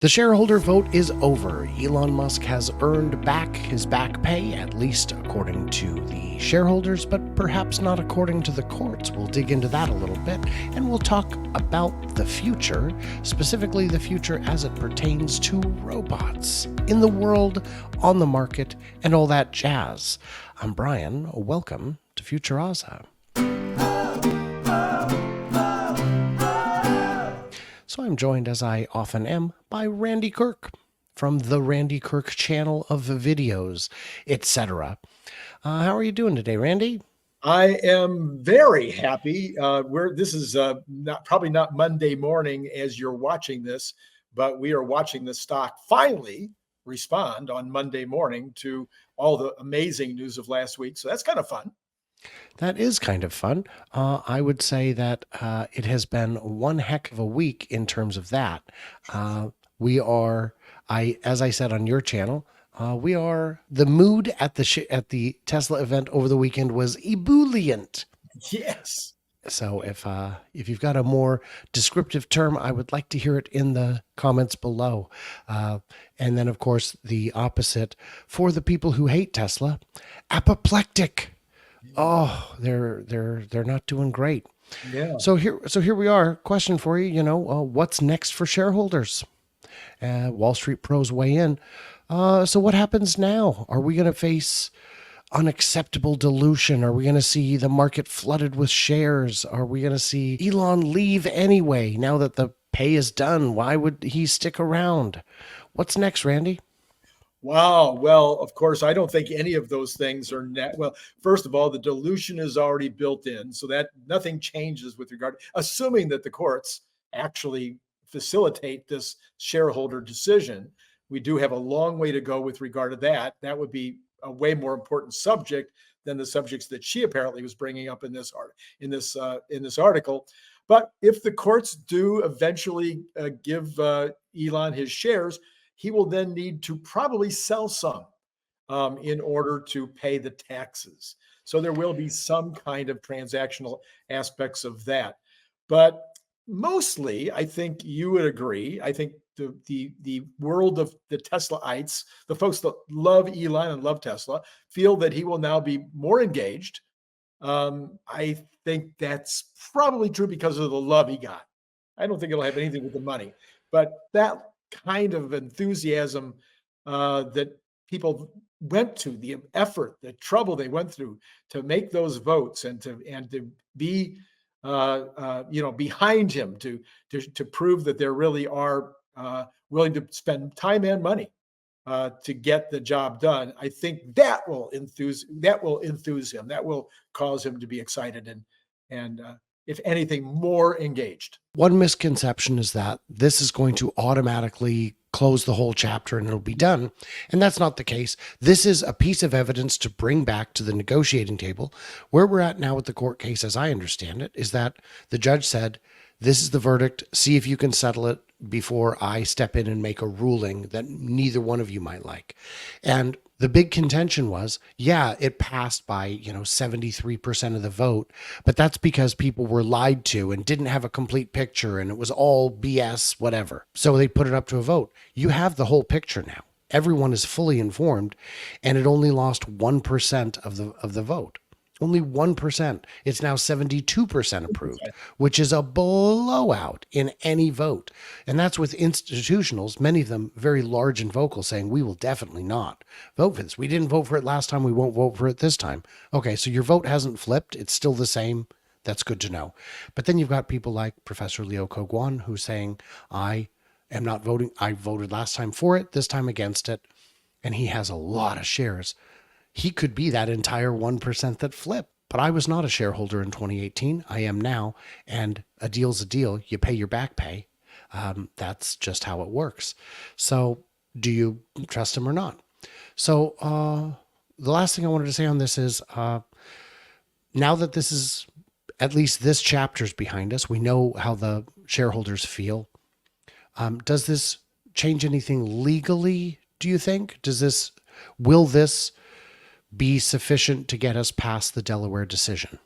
The shareholder vote is over. Elon Musk has earned back his back pay, at least according to the shareholders, but perhaps not according to the courts. We'll dig into that a little bit, and we'll talk about the future, specifically the future as it pertains to robots in the world, on the market, and all that jazz. I'm Brian. Welcome to Future Oza. So I'm joined, as I often am, by Randy Kirk from the Randy Kirk channel of videos, etc. How are you doing today, Randy? I am very happy. This is probably not Monday morning as you're watching this, but we are watching the stock finally respond on Monday morning to all the amazing news of last week. So that's kind of fun. That is kind of fun. I would say that it has been one heck of a week in terms of that. As I said on your channel, we are the mood at the Tesla event over the weekend was ebullient. Yes. So if you've got a more descriptive term, I would like to hear it in the comments below. And then, of course, the opposite for the people who hate Tesla, apoplectic. Oh, they're not doing great. Yeah. So here we are. Question for you. What's next for shareholders? Wall Street pros weigh in. So what happens now? Are we going to face unacceptable dilution? Are we going to see the market flooded with shares? Are we going to see Elon leave anyway now that the pay is done? Why would he stick around? What's next, Randy? Wow. Well, of course, I don't think any of those things are net. Well, first of all, the dilution is already built in, so that nothing changes with regard, assuming that the courts actually facilitate this shareholder decision. We do have a long way to go with regard to that. That would be a way more important subject than the subjects that she apparently was bringing up in this article. But if the courts do eventually give Elon his shares, he will then need to probably sell some in order to pay the taxes. So there will be some kind of transactional aspects of that. But mostly, I think you would agree. I think the world of the Teslaites, the folks that love Elon and love Tesla, feel that he will now be more engaged. I think that's probably true because of the love he got. I don't think it'll have anything with the money, but that kind of enthusiasm that people went to, the effort, the trouble they went through to make those votes and to be behind him to prove that there really are willing to spend time and money to get the job done. I think that will enthuse him. That will cause him to be excited and if anything, more engaged. One misconception is that this is going to automatically close the whole chapter and it'll be done. And that's not the case. This is a piece of evidence to bring back to the negotiating table. Where we're at now with the court case, as I understand it, is that the judge said, this is the verdict. See if you can settle it before I step in and make a ruling that neither one of you might like. And the big contention was, yeah, it passed by, 73% of the vote, but that's because people were lied to and didn't have a complete picture and it was all BS, whatever. So they put it up to a vote. You have the whole picture now. Everyone is fully informed and it only lost 1% of the vote. Only 1%. It's now 72% approved, which is a blowout in any vote. And that's with institutionals, many of them very large and vocal, saying, we will definitely not vote for this. We didn't vote for it last time. We won't vote for it this time. Okay, so your vote hasn't flipped. It's still the same. That's good to know. But then you've got people like Professor Leo Kogwan who's saying, I am not voting. I voted last time for it, this time against it. And he has a lot of shares. He could be that entire 1% that flipped. But I was not a shareholder in 2018. I am now. And a deal's a deal. You pay your back pay. That's just how it works. So do you trust him or not? So the last thing I wanted to say on this is now that this is, at least this chapter's behind us, we know how the shareholders feel. Does this change anything legally, do you think? Will this be sufficient to get us past the Delaware decision?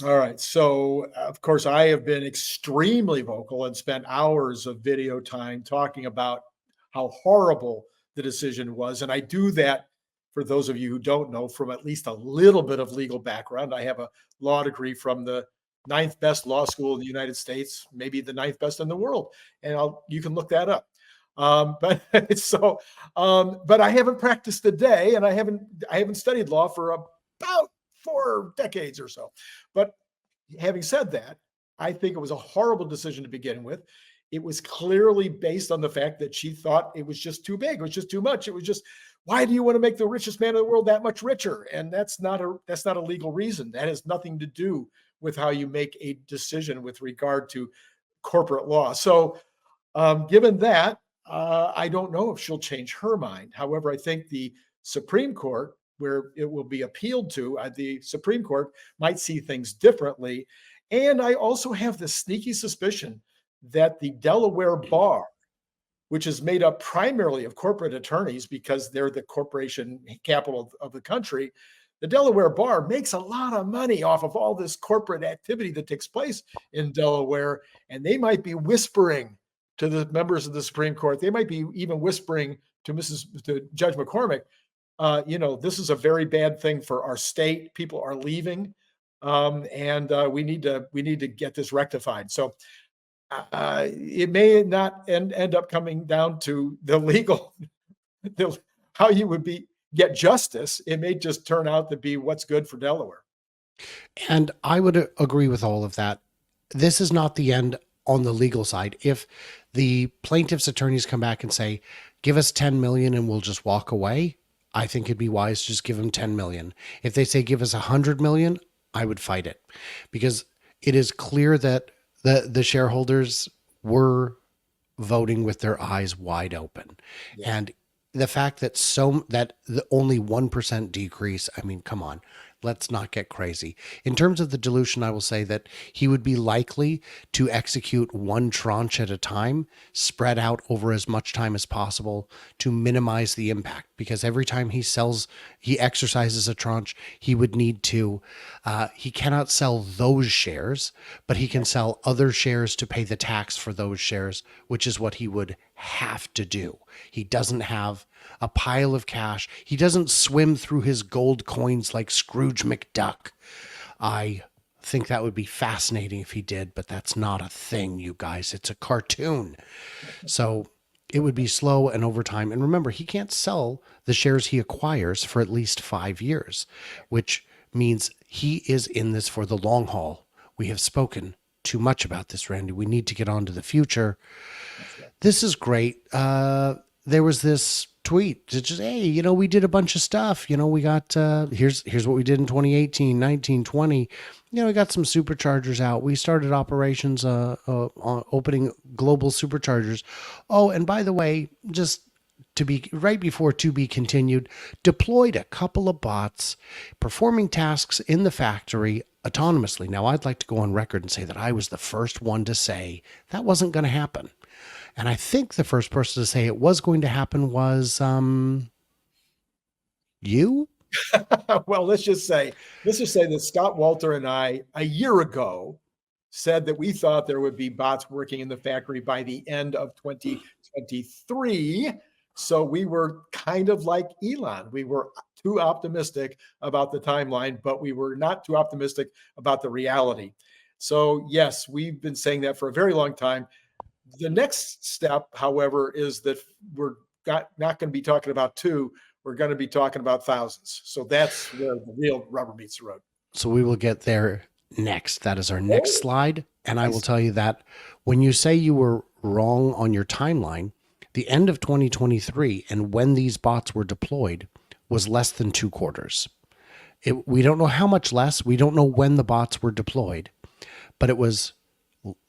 All right. So, of course, I have been extremely vocal and spent hours of video time talking about how horrible the decision was. And I do that, for those of you who don't know, from at least a little bit of legal background. I have a law degree from the ninth best law school in the United States, maybe the ninth best in the world. And you can look that up. But but I haven't practiced a day, and I haven't studied law for about 4 decades or so. But having said that, I think it was a horrible decision to begin with. It was clearly based on the fact that she thought it was just too big. It was just too much. It was just, why do you want to make the richest man in the world that much richer? And that's not a legal reason. That has nothing to do with how you make a decision with regard to corporate law. So, given that, I don't know if she'll change her mind. However, I think the Supreme Court, where it will be appealed to, the Supreme Court might see things differently. And I also have the sneaky suspicion that the Delaware bar, which is made up primarily of corporate attorneys because they're the corporation capital of the country, the Delaware bar makes a lot of money off of all this corporate activity that takes place in Delaware. And they might be whispering to the members of the Supreme Court. They might be even whispering to Judge McCormick, this is a very bad thing for our state. People are leaving, and we need to get this rectified. So it may not end up coming down to the legal, how you would get justice. It may just turn out to be what's good for Delaware. And I would agree with all of that. This is not the end on the legal side. If the plaintiff's attorneys come back and say, give us 10 million and we'll just walk away, I think it'd be wise to just give them 10 million. If they say, give us 100 million, I would fight it, because it is clear that the shareholders were voting with their eyes wide open. Yeah. And the fact that the only 1% decrease, I mean, come on, let's not get crazy. In terms of the dilution, I will say that he would be likely to execute one tranche at a time, spread out over as much time as possible to minimize the impact, because every time he exercises a tranche, he would need to, he cannot sell those shares, but he can sell other shares to pay the tax for those shares, which is what he would have to do. He doesn't have a pile of cash. He doesn't swim through his gold coins like Scrooge McDuck. I think that would be fascinating if he did, but that's not a thing, you guys. It's a cartoon. So it would be slow and over time. And remember, he can't sell the shares he acquires for at least 5 years, which means he is in this for the long haul. We have spoken too much about this, Randy. We need to get on to the future. This is great. There was this tweet that just, hey, we did a bunch of stuff. We got, here's what we did in 2018, 19, 20. We got some superchargers out. We started operations on opening global superchargers. Oh, and by the way, just to be right before to be continued, deployed a couple of bots performing tasks in the factory autonomously. Now, I'd like to go on record and say that I was the first one to say that wasn't going to happen. And I think the first person to say it was going to happen was you. Well, let's just say that Scott Walter and I, a year ago, said that we thought there would be bots working in the factory by the end of 2023. So we were kind of like Elon. We were too optimistic about the timeline, but we were not too optimistic about the reality. So yes, we've been saying that for a very long time. The next step, however, is that we're not going to be talking about 2. We're going to be talking about thousands. So that's where the real rubber meets the road. So we will get there next. That is our next slide. And I will tell you that when you say you were wrong on your timeline, the end of 2023 and when these bots were deployed was less than 2 quarters. We don't know how much less. We don't know when the bots were deployed, but it was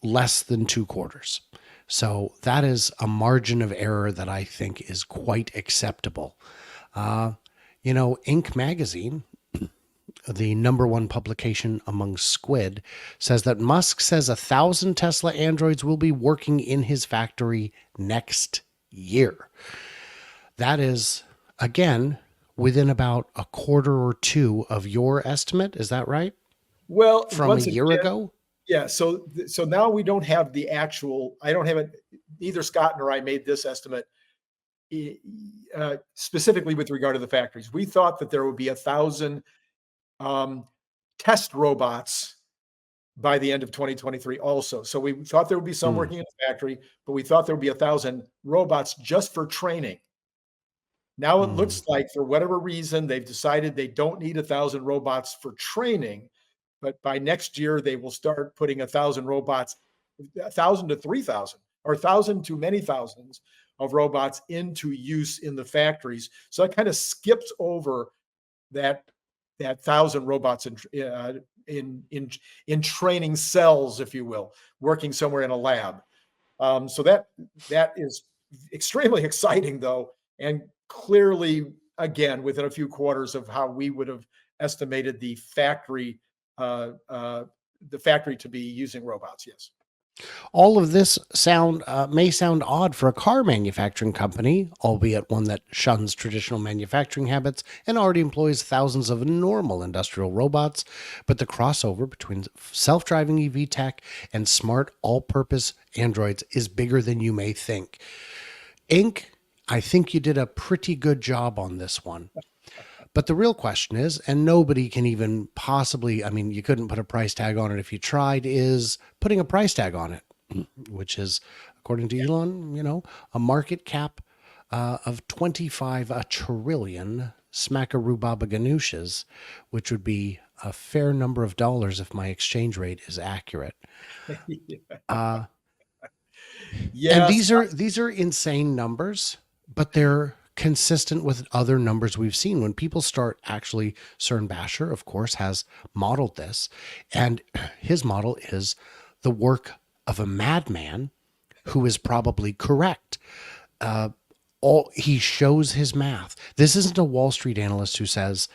less than 2 quarters. So that is a margin of error that I think is quite acceptable. Inc. magazine, the #1 publication among squid, says that Musk says 1,000 Tesla androids will be working in his factory next year. That is, again, within about a quarter or 2 of your estimate. Is that right? Well, from a year ago? Yeah. So now we don't have the actual, I don't have it. Neither Scott nor I made this estimate specifically with regard to the factories. We thought that there would be 1,000 test robots by the end of 2023 also. So we thought there would be some working in the factory, but we thought there would be 1,000 robots just for training. Now it looks like, for whatever reason, they've decided they don't need 1,000 robots for training, but by next year they will start putting 1,000 robots, 1,000 to 3,000, or 1,000 to many thousands of robots into use in the factories. So that kind of skips over that 1,000 robots in training cells, if you will, working somewhere in a lab. So that is extremely exciting, though, and clearly, again, within a few quarters of how we would have estimated the factory to be using robots. Yes. All of this may sound odd for a car manufacturing company, albeit one that shuns traditional manufacturing habits and already employs thousands of normal industrial robots. But the crossover between self-driving EV tech and smart all-purpose androids is bigger than you may think. Inc., I think you did a pretty good job on this one. But the real question is, and nobody can even possibly, I mean, you couldn't put a price tag on it if you tried, is putting a price tag on it, which is, according to Elon, a market cap of 25 trillion smackaroo-baba ganoushas, which would be a fair number of dollars if my exchange rate is accurate. And these are insane numbers, but they're consistent with other numbers we've seen. When people start, actually, Cern Basher, of course, has modeled this, and his model is the work of a madman who is probably correct. He shows his math. This isn't a Wall Street analyst who says,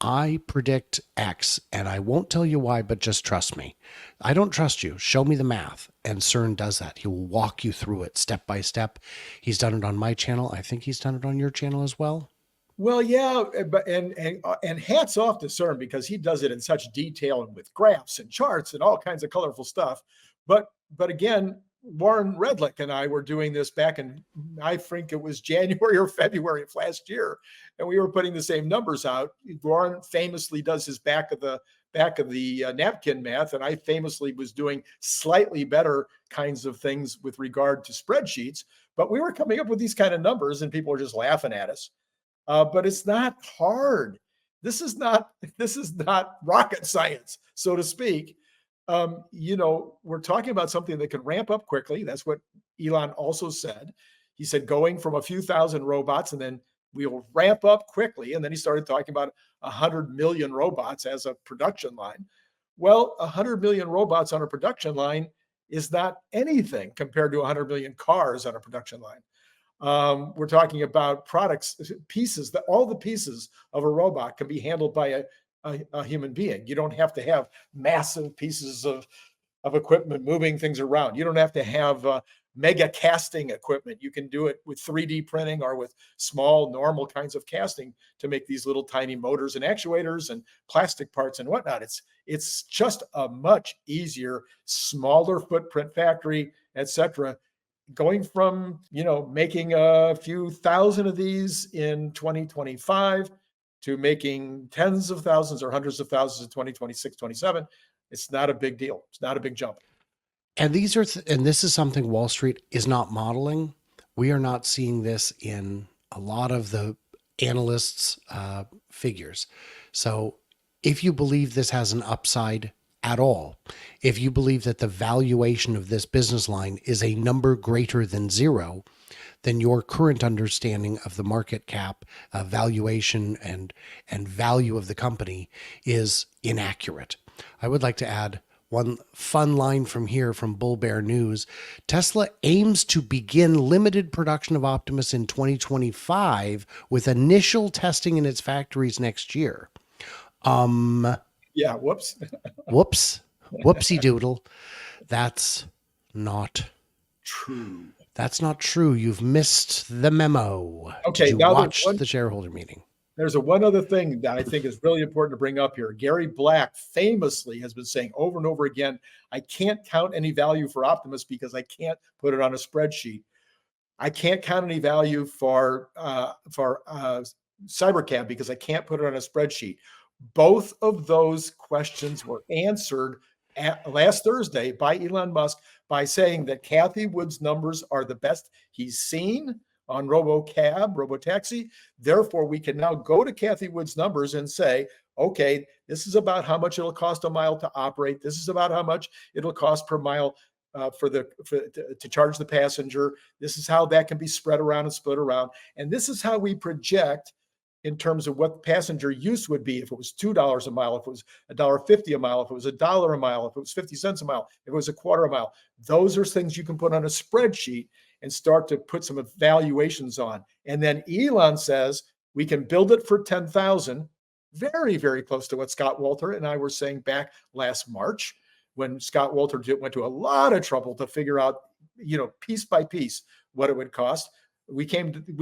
I predict X and I won't tell you why, but just trust me. I don't trust you. Show me the math. And CERN does that. He will walk you through it step by step. He's done it on my channel. I think he's done it on your channel as well. Well, yeah, but and hats off to CERN, because he does it in such detail and with graphs and charts and all kinds of colorful stuff. But again, Warren Redlick and I were doing this back in, I think it was January or February of last year, and we were putting the same numbers out. Warren famously does his back of the napkin math, and I famously was doing slightly better kinds of things with regard to spreadsheets. But we were coming up with these kind of numbers, and people were just laughing at us. But it's not hard. This is not rocket science, so to speak. We're talking about something that can ramp up quickly. That's what Elon also said. He said going from a few thousand robots, and then we'll ramp up quickly. And then he started talking about 100 million robots as a production line. Well, 100 million robots on a production line is not anything compared to 100 million cars on a production line. We're talking about pieces, that all the pieces of a robot can be handled by a human being. You don't have to have massive pieces of equipment moving things around. You don't have to have mega casting equipment. You can do it with 3D printing or with small, normal kinds of casting to make these little tiny motors and actuators and plastic parts and whatnot. It's just a much easier, smaller footprint factory, etc. Going from, making a few thousand of these in 2025 to making tens of thousands or hundreds of thousands in 2026, 27, it's not a big deal. It's not a big jump. And and this is something Wall Street is not modeling. We are not seeing this in a lot of the analysts' figures. So if you believe this has an upside at all, if you believe that the valuation of this business line is a number greater than zero, then your current understanding of the market cap, valuation, and value of the company is inaccurate. I would like to add one fun line from here from Bull Bear News. Tesla aims to begin limited production of Optimus in 2025 with initial testing in its factories next year. Yeah, whoops. Whoopsie doodle. That's not true. That's not true. You've missed the memo. Okay, Did you watch the shareholder meeting? There's one other thing that I think is really important to bring up here. Gary Black famously has been saying over and over again, I can't count any value for Optimus because I can't put it on a spreadsheet. I can't count any value for Cybercab because I can't put it on a spreadsheet. Both of those questions were answered last Thursday by Elon Musk by saying that Cathie Wood's numbers are the best he's seen on robotaxi. Therefore, we can now go to Cathie Wood's numbers and say, okay, this is about how much it'll cost a mile to operate. This is about how much it'll cost per mile to charge the passenger. This is how that can be spread around and split around. And this is how we project in terms of what passenger use would be if it was $2 a mile, if it was $1.50 a mile, if it was $1 a mile, if it was 50 cents a mile, if it was a quarter a mile. Those are things you can put on a spreadsheet and start to put some valuations on. And then Elon says we can build it for 10,000, very, very close to what Scott Wolter and I were saying back last March, when Scott Wolter went to a lot of trouble to figure out, piece by piece what it would cost. We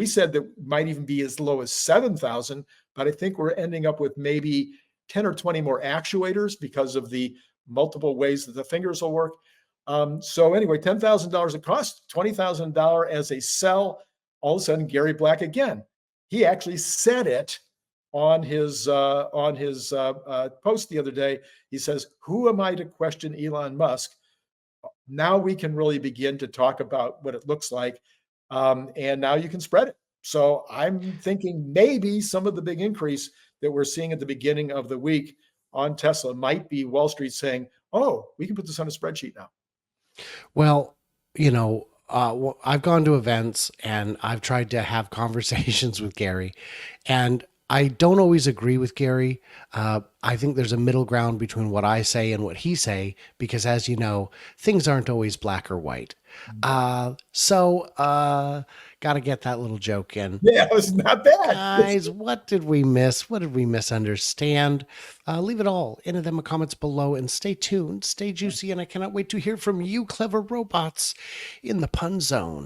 said that might even be as low as 7,000, but I think we're ending up with maybe 10 or 20 more actuators because of the multiple ways that the fingers will work. So anyway, $10,000 it costs, $20,000 as a sell. All of a sudden, Gary Black again, he actually said it on his post the other day. He says, "Who am I to question Elon Musk?" Now we can really begin to talk about what it looks like. And now you can spread it. So I'm thinking maybe some of the big increase that we're seeing at the beginning of the week on Tesla might be Wall Street saying, oh, we can put this on a spreadsheet now. Well, I've gone to events and I've tried to have conversations with Gary, and I don't always agree with Gary. I think there's a middle ground between what I say and what he say, because as you know, things aren't always black or white. Got to get that little joke in. Yeah, it was not bad. Guys, what did we miss? What did we misunderstand? Leave it all in the comments below and stay tuned, stay juicy, and I cannot wait to hear from you, clever robots, in the pun zone.